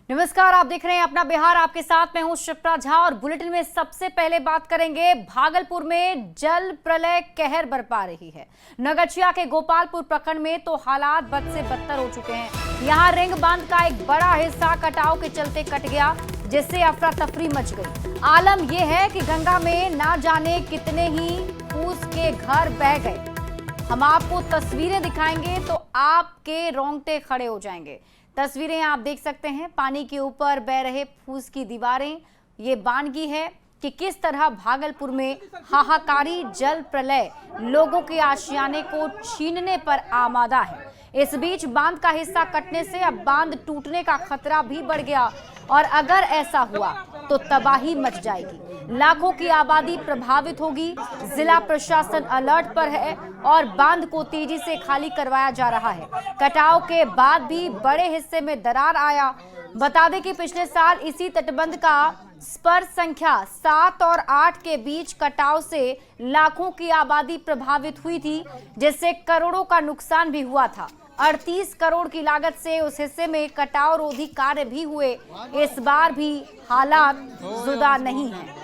नमस्कार, आप देख रहे हैं अपना बिहार। आपके साथ मैं हूं शिप्रा झा और बुलेटिन में सबसे पहले बात करेंगे भागलपुर में जल प्रलय कहर बरपा रही है। नगरचिया के गोपालपुर प्रखंड में तो हालात बद से बदतर हो चुके हैं। यहां रिंग बांध का एक बड़ा हिस्सा कटाव के चलते कट गया, जिससे अफरा तफरी मच गई। आलम यह है कि गंगा में ना जाने कितने ही फूस के घर बह गए। हम आपको तस्वीरें दिखाएंगे तो आपके रोंगटे खड़े हो जाएंगे। तस्वीरें आप देख सकते हैं, पानी के ऊपर बह रहे फूस की दीवारें। ये बानगी है कि किस तरह भागलपुर में हाहाकारी जल प्रलय लोगों के आशियाने को छीनने पर आमादा है। इस बीच बांध का हिस्सा कटने से अब बांध टूटने का खतरा भी बढ़ गया और अगर ऐसा हुआ तो तबाही मच जाएगी। लाखों की आबादी प्रभावित होगी। जिला प्रशासन अलर्ट पर है और बांध को तेजी से खाली करवाया जा रहा है। कटाव के बाद भी बड़े हिस्से में दरार आया। बता दें कि पिछले साल इसी तटबंध का स्पर संख्या 7 और 8 के बीच कटाव से लाखों की आबादी प्रभावित हुई थी, जिससे करोड़ों का नुकसान भी हुआ था। 38 करोड़ की लागत से उस हिस्से में कटाव रोधी कार्य भी हुए। इस बार भी हालात जुदा नहीं है।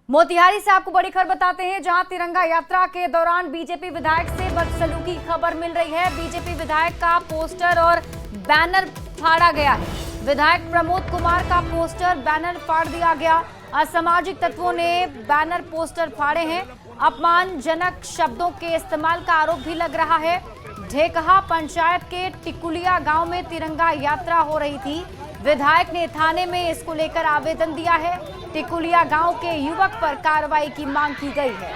मोतिहारी से आपको बड़ी खबर बताते हैं, जहां तिरंगा यात्रा के दौरान बीजेपी विधायक से बदसलूकी की खबर मिल रही है। बीजेपी विधायक का पोस्टर और बैनर फाड़ा गया है। विधायक प्रमोद कुमार का पोस्टर बैनर फाड़ दिया गया। असामाजिक तत्वों ने बैनर पोस्टर फाड़े हैं। अपमानजनक शब्दों के इस्तेमाल का आरोप भी लग रहा है। ढेकहा पंचायत के टिकुलिया गांव में तिरंगा यात्रा हो रही थी। विधायक ने थाने में इसको लेकर आवेदन दिया है। टिकुलिया गांव के युवक पर कार्रवाई की मांग की गई है।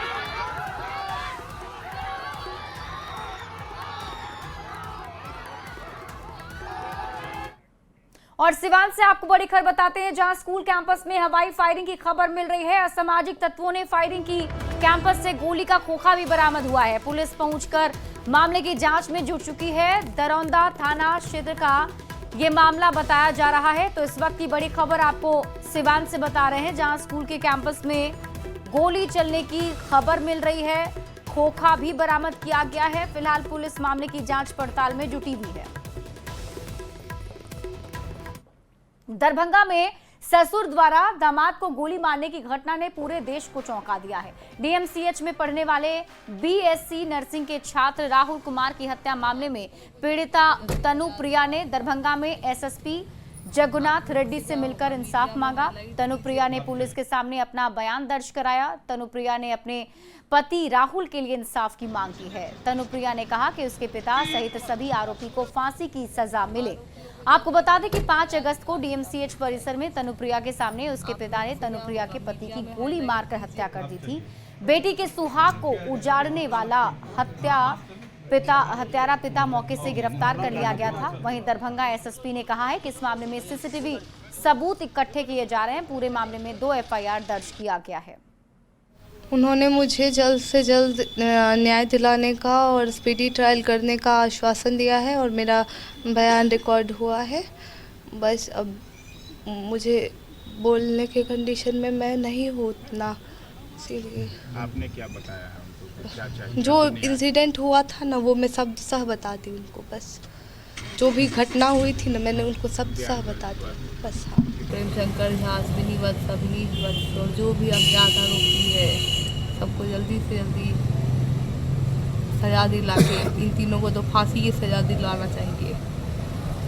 और सिवान से आपको बड़ी खबर बताते हैं, जहां स्कूल कैंपस में हवाई फायरिंग की खबर मिल रही है। असामाजिक तत्वों ने फायरिंग की। कैंपस से गोली का खोखा भी बरामद हुआ है। पुलिस पहुंचकर मामले की जांच में जुट चुकी है। दरौंदा थाना क्षेत्र का ये मामला बताया जा रहा है। तो इस वक्त की बड़ी खबर आपको सिवान से बता रहे हैं, जहां स्कूल के कैंपस में गोली चलने की खबर मिल रही है। खोखा भी बरामद किया गया है। फिलहाल पुलिस मामले की जांच पड़ताल में जुटी हुई है। दरभंगा में ससुर द्वारा दामाद को गोली मारने की घटना ने पूरे देश को चौंका दिया है। डीएमसीएच में पढ़ने वाले बीएससी नर्सिंग के छात्र राहुल कुमार की हत्या मामले में पीड़िता तनुप्रिया ने दरभंगा में एसएसपी जगन्नाथ रेड्डी से मिलकर इंसाफ मांगा। तनुप्रिया ने पुलिस के सामने अपना बयान दर्ज कराया। तनुप्रिया ने अपने पति राहुल के लिए इंसाफ की मांग की है। तनुप्रिया ने कहा कि उसके पिता सहित सभी आरोपी को फांसी की सजा मिले। आपको बता दें कि 5 अगस्त को डीएमसीएच परिसर में तनुप्रिया के सामने उसके पिता ने तनुप्रिया के पति की गोली मारकर हत्या कर दी थी। बेटी के सुहाग को उजाड़ने वाला हत्यारा पिता मौके से गिरफ्तार कर लिया गया था। वहीं दरभंगा एसएसपी ने कहा है कि इस मामले में सीसीटीवी सबूत इकट्ठे किए जा रहे हैं। पूरे मामले में 2 एफआईआर दर्ज किया गया है। उन्होंने मुझे जल्द से जल्द न्याय दिलाने का और स्पीडी ट्रायल करने का आश्वासन दिया है और मेरा बयान रिकॉर्ड हुआ है। बस अब मुझे बोलने के कंडीशन में मैं नहीं हूँ उतना, इसीलिए। आपने क्या बताया है उनको, क्या चाहिए? जो इंसिडेंट हुआ था ना, वो मैं सब सह बता दी उनको। बस जो भी घटना हुई थी ना, मैंने उनको सब सह बता दिया। बस हाँ। प्रेमशंकर झा, अश्विनी वत्स, अभिनीत वत्स और जो भी अज्ञात आरोपी है, सबको जल्दी से जल्दी सजा दिला के, इन तीनों को तो फांसी की सजा दिलाना चाहिए,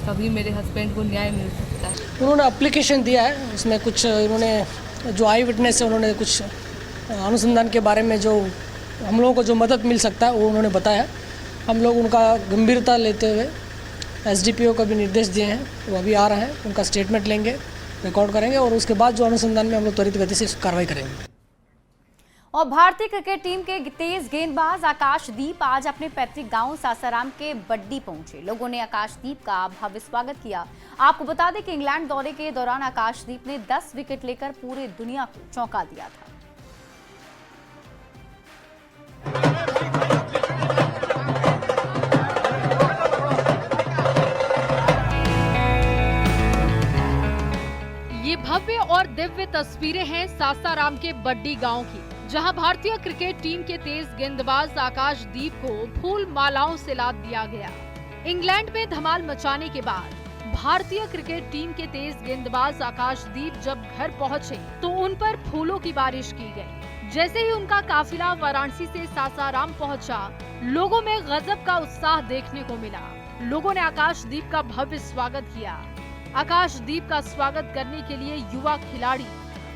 तभी मेरे हस्बैंड को न्याय मिल सकता है। उन्होंने एप्लीकेशन दिया है, उसमें कुछ उन्होंने जो आई विटनेस है, उन्होंने कुछ अनुसंधान के बारे में जो हम लोगों को जो मदद मिल सकता है वो उन्होंने बताया। हम लोग उनका गंभीरता लेते हुए एसडीपीओ को भी निर्देश दिए हैं। वो अभी आ रहे हैं, उनका स्टेटमेंट लेंगे, रिकॉर्ड करेंगे और उसके बाद जो अनुसंधान में हम लोग त्वरित गति से कार्रवाई करेंगे। और भारतीय क्रिकेट टीम के तेज गेंदबाज आकाशदीप आज अपने पैतृक गांव सासाराम के बड्डी पहुंचे। लोगों ने आकाशदीप का भव्य स्वागत किया। आपको बता दें कि इंग्लैंड दौरे के दौरान आकाशदीप ने 10 विकेट लेकर पूरे दुनिया को चौंका दिया था। ये भव्य और दिव्य तस्वीरें हैं सासाराम के बड्डी गांव की, जहां भारतीय क्रिकेट टीम के तेज गेंदबाज आकाशदीप को फूल मालाओं से लाद दिया गया। इंग्लैंड में धमाल मचाने के बाद भारतीय क्रिकेट टीम के तेज गेंदबाज आकाशदीप जब घर पहुंचे तो उन पर फूलों की बारिश की गई। जैसे ही उनका काफिला वाराणसी से सासाराम पहुंचा, लोगों में गजब का उत्साह देखने को मिला। लोगों ने आकाशदीप का भव्य स्वागत किया। आकाशदीप का स्वागत करने के लिए युवा खिलाड़ी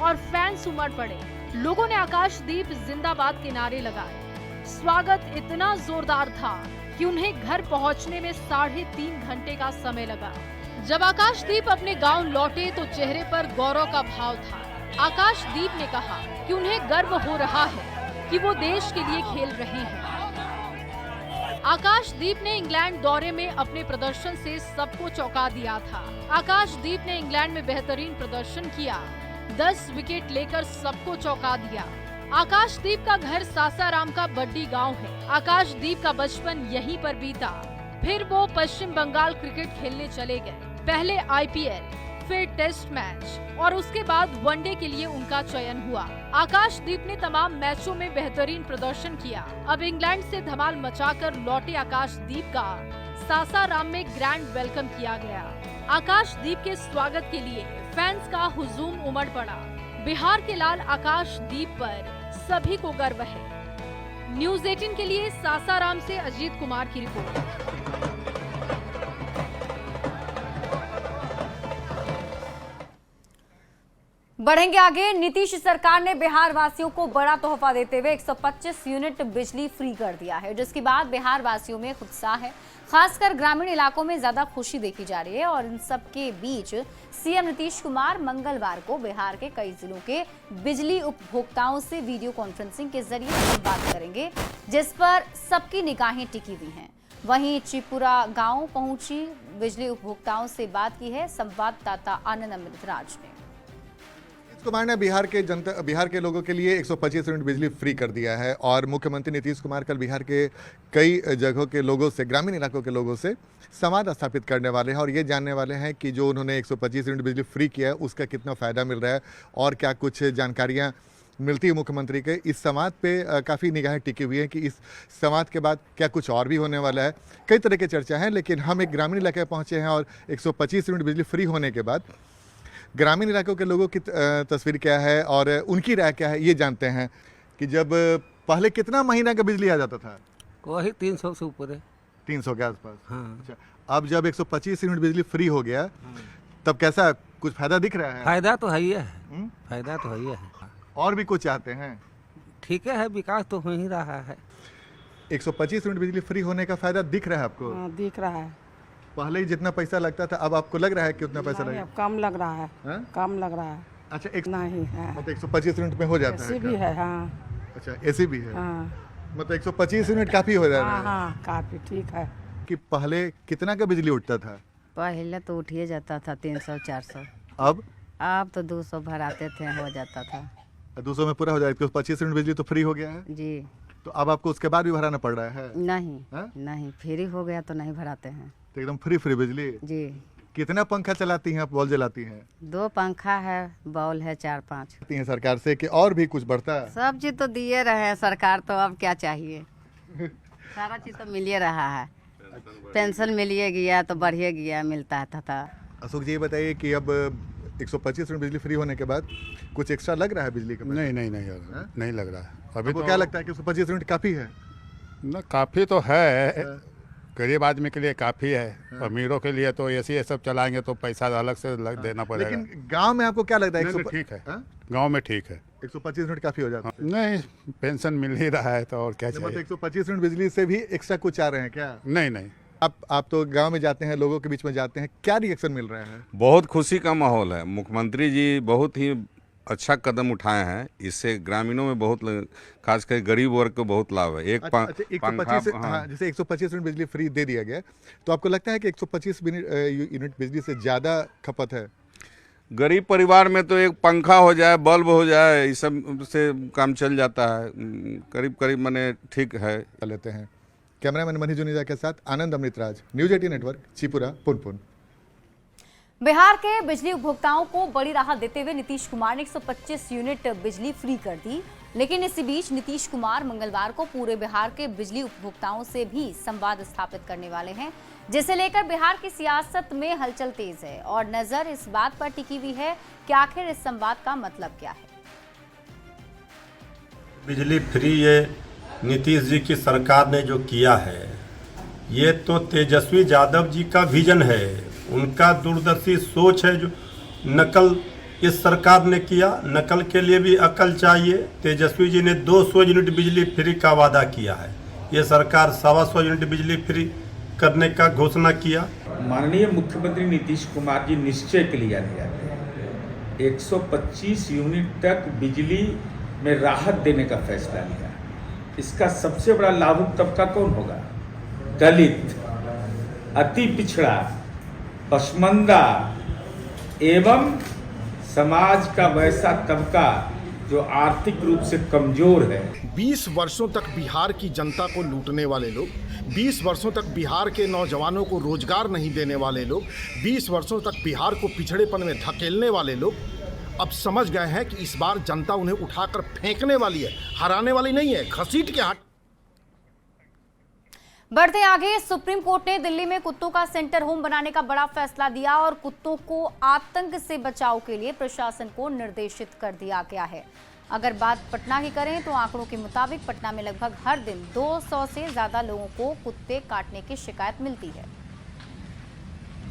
और फैंस उमड़ पड़े। लोगों ने आकाशदीप जिंदाबाद के नारे लगाए। स्वागत इतना जोरदार था कि उन्हें घर पहुंचने में 3.5 घंटे का समय लगा। जब आकाशदीप अपने गांव लौटे तो चेहरे पर गौरव का भाव था। आकाशदीप ने कहा कि उन्हें गर्व हो रहा है कि वो देश के लिए खेल रहे हैं। आकाशदीप ने इंग्लैंड दौरे में अपने प्रदर्शन से सबको चौंका दिया था। आकाशदीप ने इंग्लैंड में बेहतरीन प्रदर्शन किया, 10 विकेट लेकर सबको चौंका दिया। आकाशदीप का घर सासाराम का बड्डी गांव है। आकाशदीप का बचपन यहीं पर बीता। फिर वो पश्चिम बंगाल क्रिकेट खेलने चले गए। पहले IPL, फिर टेस्ट मैच और उसके बाद वनडे के लिए उनका चयन हुआ। आकाशदीप ने तमाम मैचों में बेहतरीन प्रदर्शन किया। अब इंग्लैंड से धमाल मचाकर लौटे आकाशदीप का सासाराम में ग्रैंड वेलकम किया गया। आकाशदीप के स्वागत के लिए फैंस का हुजूम उमड़ पड़ा। बिहार के लाल आकाशदीप पर सभी को गर्व है। न्यूज़ 18 के लिए सासाराम से अजीत कुमार की रिपोर्ट। बढ़ेंगे आगे। नीतीश सरकार ने बिहार वासियों को बड़ा तोहफा देते हुए 125 यूनिट बिजली फ्री कर दिया है, जिसके बाद बिहार वासियों में उत्साह है। खासकर ग्रामीण इलाकों में ज्यादा खुशी देखी जा रही है। और इन सब के बीच सीएम नीतीश कुमार मंगलवार को बिहार के कई जिलों के बिजली उपभोक्ताओं से वीडियो कॉन्फ्रेंसिंग के जरिए बात करेंगे, जिस पर सबकी निगाहें टिकी हुई हैं। वहीं चिपुरा गांव पहुंची बिजली उपभोक्ताओं से बात की है संवाददाता आनंद अमृतराज ने। कुमार ने बिहार के लोगों के लिए 125 यूनिट बिजली फ्री कर दिया है और मुख्यमंत्री नीतीश कुमार कल बिहार के कई जगहों के लोगों से, ग्रामीण इलाकों के लोगों से संवाद स्थापित करने वाले हैं और ये जानने वाले हैं कि जो उन्होंने 125 यूनिट बिजली फ्री किया है उसका कितना फ़ायदा मिल रहा है और क्या कुछ जानकारियाँ मिलती है मुख्यमंत्री के। इस संवाद पे काफ़ी निगाहें टिकी हुई हैं कि इस संवाद के बाद क्या कुछ और भी होने वाला है। कई तरह की चर्चा है, लेकिन हम एक ग्रामीण इलाके में पहुँचे हैं और 125 यूनिट बिजली फ्री होने के बाद ग्रामीण इलाकों के लोगों की तस्वीर क्या है और उनकी राय क्या है, ये जानते हैं कि जब पहले कितना महीना का बिजली आ जाता था? वही 300 से ऊपर है। 300 के आसपास। हाँ। अच्छा, अब जब 125 यूनिट बिजली फ्री हो गया तब कैसा कुछ फायदा दिख रहा है? फायदा तो है ही है। फायदा तो है ही है। और भी कुछ चाहते हैं? ठीक है, विकास तो हो ही रहा है। 125 यूनिट बिजली फ्री होने का फायदा दिख रहा है आपको? दिख रहा है। पहले ही जितना पैसा लगता था अब आपको लग रहा है कि उतना पैसा लगेगा? अब कम लग रहा है। हाँ? कम लग रहा है। अच्छा, नहीं है। मतलब 125 यूनिट में हो जाता है? एसी भी है। हाँ। अच्छा, एसी भी है। हाँ। मतलब 125 यूनिट काफी हो जा रहा है। हाँ, काफी ठीक है। कि पहले कितना का बिजली उठता था? पहले तो उठिए जाता था 300-400। अब तो 200 भराते थे, हो जाता था। 200 में पूरा हो जाए। 125 यूनिट बिजली तो फ्री हो गया है जी। तो अब आपको उसके बाद भी भराना पड़ रहा है? नहीं हा? नहीं, फ्री हो गया तो नहीं भराते हैं। तो एकदम फ्री बिजली जी। कितना पंखा चलाती हैं आप, बॉल जलाती हैं? 2 पंखा है, बॉल है 4-5। सरकार से कि और भी कुछ बढ़ता है? सब चीज तो दिए रहे हैं सरकार, तो अब क्या चाहिए। सारा चीज तो मिलिए रहा है। पेंशन मिलिए गया तो बढ़िए गया, मिलता था। अशोक जी, ये बताइए कि अब 125 यूनिट बिजली फ्री होने के बाद कुछ एक्स्ट्रा लग रहा है बिजली का? नहीं लग रहा है अभी। तो क्या लगता है कि 125 यूनिट काफी है? ना, काफ़ी तो है। गरीब आदमी के लिए काफ़ी है। अमीरों के लिए तो ऐसे ये सब चलाएंगे तो पैसा अलग से देना पड़ेगा। लेकिन गांव में आपको क्या लगता है? ठीक है, गांव में ठीक है। 125 यूनिट काफी हो जाता है? नहीं, पेंशन मिल ही रहा है तो और क्या चाहिए। मतलब 125 यूनिट बिजली से भी एक्स्ट्रा कुछ आ रहे हैं क्या? नहीं। आप तो गांव में जाते हैं, लोगों के बीच में जाते हैं, क्या रिएक्शन मिल रहा है? बहुत खुशी का माहौल है। मुख्यमंत्री जी बहुत ही अच्छा कदम उठाए हैं। इससे ग्रामीणों में बहुत, खासकर गरीब वर्ग को बहुत लाभ है। एक पंखा, जैसे 125 यूनिट बिजली फ्री दे दिया गया, तो आपको लगता है कि 125 यूनिट बिजली से ज़्यादा खपत है? गरीब परिवार में तो एक पंखा हो जाए, बल्ब हो जाए, इस सब से काम चल जाता है। करीब माने ठीक है। लेते हैं। कैमरामैन मनीष जुनेजा के साथ आनंद अमृतराज, न्यूज़ 18 नेटवर्क, चिपुरा, पुनपुन। बिहार के बिजली उपभोक्ताओं को बड़ी राहत देते हुए नीतीश कुमार ने 125 यूनिट बिजली फ्री कर दी लेकिन इसी बीच नीतीश कुमार मंगलवार को पूरे बिहार के बिजली उपभोक्ताओं से भी संवाद स्थापित करने वाले हैं, जिसे लेकर बिहार की सियासत में हलचल तेज है और नजर इस बात पर टिकी हुई है कि आखिर इस संवाद का मतलब क्या है। बिजली फ्री ये नीतीश जी की सरकार ने जो किया है, ये तो तेजस्वी यादव जी का विजन है, उनका दूरदर्शी सोच है। जो नकल इस सरकार ने किया, नकल के लिए भी अकल चाहिए। तेजस्वी जी ने 200 यूनिट बिजली फ्री का वादा किया है, ये सरकार 125 यूनिट बिजली फ्री करने का घोषणा किया। माननीय मुख्यमंत्री नीतीश कुमार जी निश्चय के लिए आते 125 यूनिट तक बिजली में राहत देने का फैसला लिया। इसका सबसे बड़ा लाभुक तबका कौन होगा? दलित, अति पिछड़ा, पसमानदा एवं समाज का वैसा तबका जो आर्थिक रूप से कमजोर है। 20 वर्षों तक बिहार की जनता को लूटने वाले लोग, 20 वर्षों तक बिहार के नौजवानों को रोजगार नहीं देने वाले लोग, 20 वर्षों तक बिहार को पिछड़ेपन में धकेलने वाले लोग अब समझ गए हैं कि इस बार जनता उन्हें उठाकर फेंकने वाली है, हराने वाली नहीं है, घसीट के हट। बढ़ते आगे, सुप्रीम कोर्ट ने दिल्ली में कुत्तों का सेंटर होम बनाने का बड़ा फैसला दिया और कुत्तों को आतंक से बचाव के लिए प्रशासन को निर्देशित कर दिया गया है। अगर बात पटना की करें तो आंकड़ों के मुताबिक पटना में लगभग हर दिन 200 से ज्यादा लोगों को कुत्ते काटने की शिकायत मिलती है।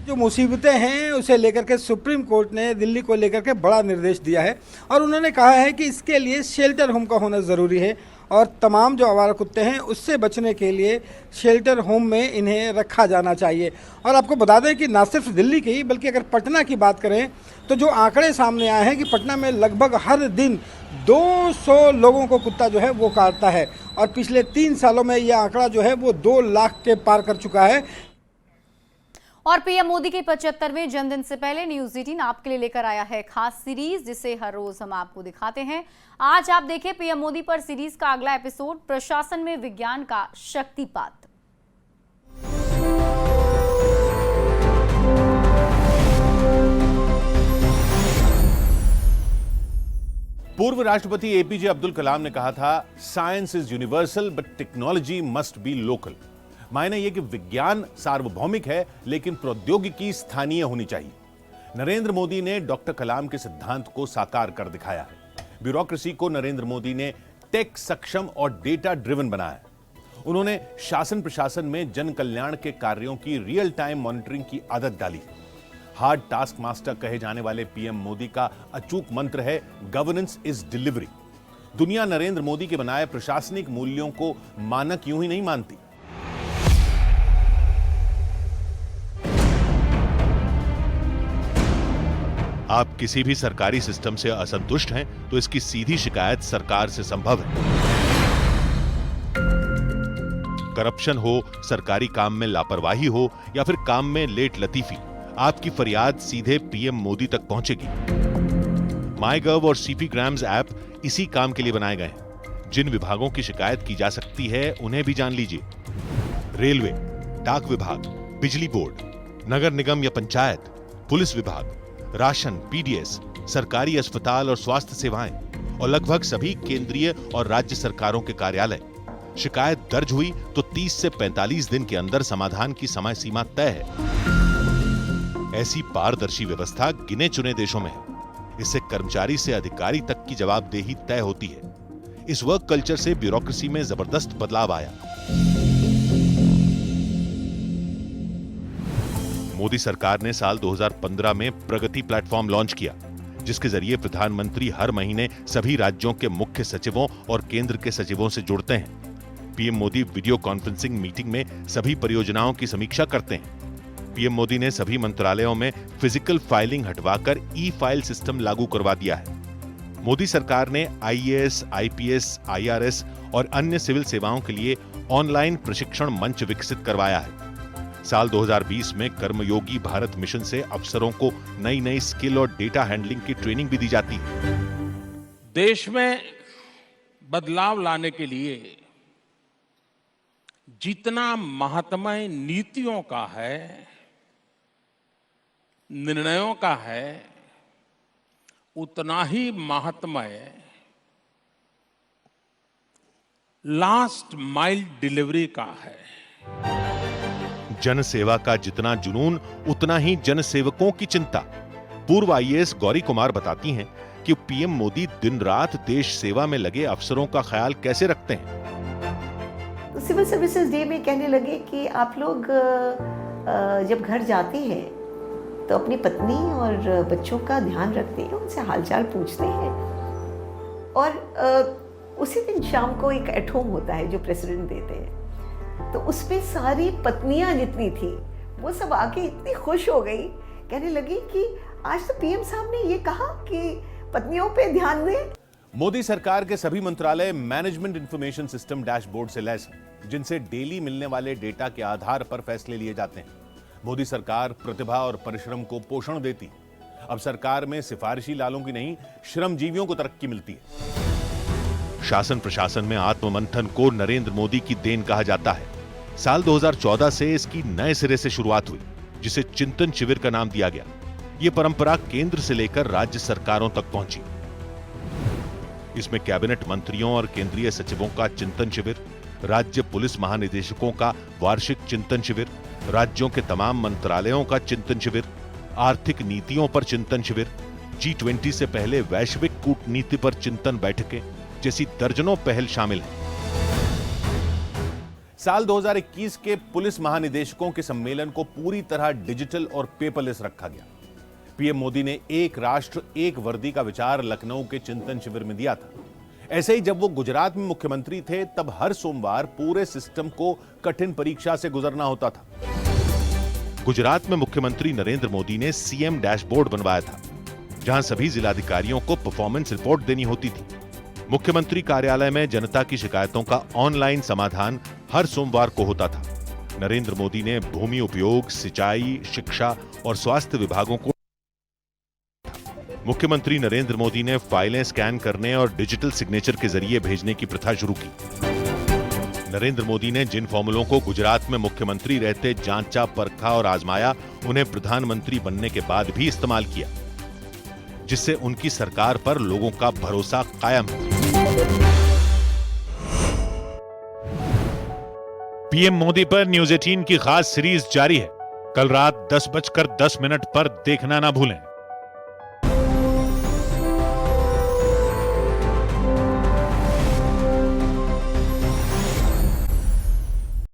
जो मुसीबतें हैं उसे लेकर के सुप्रीम कोर्ट ने दिल्ली को लेकर के बड़ा निर्देश दिया है और उन्होंने कहा है कि इसके लिए शेल्टर होम का होना ज़रूरी है और तमाम जो आवारा कुत्ते हैं उससे बचने के लिए शेल्टर होम में इन्हें रखा जाना चाहिए। और आपको बता दें कि ना सिर्फ दिल्ली की बल्कि अगर पटना की बात करें तो जो आंकड़े सामने आए हैं कि पटना में लगभग हर दिन 200 लोगों को कुत्ता जो है वो काटता है और पिछले 3 सालों में यह आंकड़ा जो है वो 2 लाख के पार कर चुका है। और पीएम मोदी के 75वें जन्मदिन से पहले न्यूज 18 आपके लिए लेकर आया है खास सीरीज, जिसे हर रोज हम आपको दिखाते हैं। आज आप देखें पीएम मोदी पर सीरीज का अगला एपिसोड, प्रशासन में विज्ञान का शक्तिपात। पूर्व राष्ट्रपति एपीजे अब्दुल कलाम ने कहा था, science is universal but technology must be local. मायने यह कि विज्ञान सार्वभौमिक है लेकिन प्रौद्योगिकी स्थानीय होनी चाहिए। नरेंद्र मोदी ने डॉक्टर कलाम के सिद्धांत को साकार कर दिखाया है। ब्यूरोक्रेसी को नरेंद्र मोदी ने टेक सक्षम और डेटा ड्रिवन बनाया। उन्होंने शासन प्रशासन में जन कल्याण के कार्यों की रियल टाइम मॉनिटरिंग की आदत डाली। हार्ड टास्क मास्टर कहे जाने वाले पीएम मोदी का अचूक मंत्र है, गवर्नेंस इज डिलीवरी। दुनिया नरेंद्र मोदी के बनाए प्रशासनिक मूल्यों को मानक यूं ही नहीं मानती। आप किसी भी सरकारी सिस्टम से असंतुष्ट हैं तो इसकी सीधी शिकायत सरकार से संभव है। करप्शन हो, सरकारी काम में लापरवाही हो या फिर काम में लेट लतीफी, आपकी फरियाद सीधे पीएम मोदी तक पहुंचेगी। माईगव और सीपीग्राम्स ऐप इसी काम के लिए बनाए गए हैं। जिन विभागों की शिकायत की जा सकती है उन्हें भी जान लीजिए। रेलवे, डाक विभाग, बिजली बोर्ड, नगर निगम या पंचायत, पुलिस विभाग, राशन, पीडीएस, सरकारी अस्पताल और स्वास्थ्य सेवाएं और लगभग सभी केंद्रीय और राज्य सरकारों के कार्यालय। शिकायत दर्ज हुई तो 30 से 45 दिन के अंदर समाधान की समय सीमा तय है। ऐसी पारदर्शी व्यवस्था गिने चुने देशों में है। इससे कर्मचारी से अधिकारी तक की जवाबदेही तय होती है। इस वर्क कल्चर से ब्यूरोक्रेसी में जबरदस्त बदलाव आया। मोदी सरकार ने साल 2015 में प्रगति प्लेटफॉर्म लॉन्च किया, जिसके जरिए प्रधानमंत्री हर महीने सभी राज्यों के मुख्य सचिवों और केंद्र के सचिवों से जुड़ते हैं। PM Modi video conferencing meeting में सभी परियोजनाओं की समीक्षा करते हैं। पीएम मोदी ने सभी मंत्रालयों में फिजिकल फाइलिंग हटवाकर ई फाइल सिस्टम लागू करवा दिया है। मोदी सरकार ने आईएएस, आईपीएस, आईआरएस और अन्य सिविल सेवाओं के लिए ऑनलाइन प्रशिक्षण मंच विकसित करवाया है। साल 2020 में कर्मयोगी भारत मिशन से अफसरों को नई नई स्किल और डेटा हैंडलिंग की ट्रेनिंग भी दी जाती है। देश में बदलाव लाने के लिए जितना महात्म्य नीतियों का है, निर्णयों का है, उतना ही महात्म्य लास्ट माइल डिलीवरी का है। जन सेवा का जितना जुनून उतना ही जन सेवकों की चिंता। पूर्व आईएएस गौरी कुमार बताती हैं कि पीएम मोदी दिन रात देश सेवा में लगे अफसरों का ख्याल कैसे रखते हैं। तो सिविल सर्विसेज डे में कहने लगे कि आप लोग जब घर जाते हैं तो अपनी पत्नी और बच्चों का ध्यान रखते हैं, उनसे हालचाल पूछते हैं, और उसी दिन शाम को एक एट होम होता है जो प्रेसिडेंट देते हैं, तो उसमें सारी पत्नियां जितनी थी वो सब आके इतनी खुश हो गई, कहने लगी कि आज तो पीएम साहब ने ये कहा कि पत्नियों पे ध्यान दें। मोदी सरकार के सभी मंत्रालय मैनेजमेंट इंफॉर्मेशन सिस्टम डैशबोर्ड से लैस हैं, जिनसे डेली मिलने वाले डेटा के आधार पर फैसले लिए जाते हैं। मोदी सरकार प्रतिभा और परिश्रम को पोषण देती। अब सरकार में सिफारिशी लालों की नहीं, श्रमजीवियों को तरक्की मिलती है। शासन प्रशासन में आत्ममंथन को नरेंद्र मोदी की देन कहा जाता है। साल 2014 से इसकी नए सिरे से शुरुआत हुई, जिसे चिंतन शिविर का नाम दिया गया। यह परंपरा केंद्र से लेकर राज्य सरकारों तक पहुंची। इसमें कैबिनेट मंत्रियों और केंद्रीय सचिवों का चिंतन शिविर, राज्य पुलिस महानिदेशकों का वार्षिक चिंतन शिविर, राज्यों के तमाम मंत्रालयों का चिंतन शिविर, आर्थिक नीतियों पर चिंतन शिविर, G20 से पहले वैश्विक कूटनीति पर चिंतन बैठकें जैसी दर्जनों पहल शामिल हैं। साल 2021 के पुलिस महानिदेशकों के सम्मेलन को पूरी तरह डिजिटल और पेपरलेस रखा गया। पीएम मोदी ने एक राष्ट्र एक वर्दी का विचार लखनऊ के चिंतन शिविर में दिया था। ऐसे ही जब वो गुजरात में मुख्यमंत्री थे, तब हर सोमवार पूरे सिस्टम को कठिन परीक्षा से गुजरना होता था। गुजरात में मुख्यमंत्री नरेंद्र मोदी ने सीएम डैशबोर्ड बनवाया था, जहां सभी जिलाधिकारियों को परफॉर्मेंस रिपोर्ट देनी होती थी। मुख्यमंत्री कार्यालय में जनता की शिकायतों का ऑनलाइन समाधान हर सोमवार को होता था। नरेंद्र मोदी ने भूमि उपयोग, सिंचाई, शिक्षा और स्वास्थ्य विभागों को मुख्यमंत्री नरेंद्र मोदी ने फाइलें स्कैन करने और डिजिटल सिग्नेचर के जरिए भेजने की प्रथा शुरू की। नरेंद्र मोदी ने जिन फॉर्मूलों को गुजरात में मुख्यमंत्री रहते जांचा, परखा और आजमाया, उन्हें प्रधानमंत्री बनने के बाद भी इस्तेमाल किया, जिससे उनकी सरकार पर लोगों का भरोसा कायम है। पीएम मोदी पर न्यूज 18 की खास सीरीज जारी है। कल रात 10:10 पर देखना ना भूलें।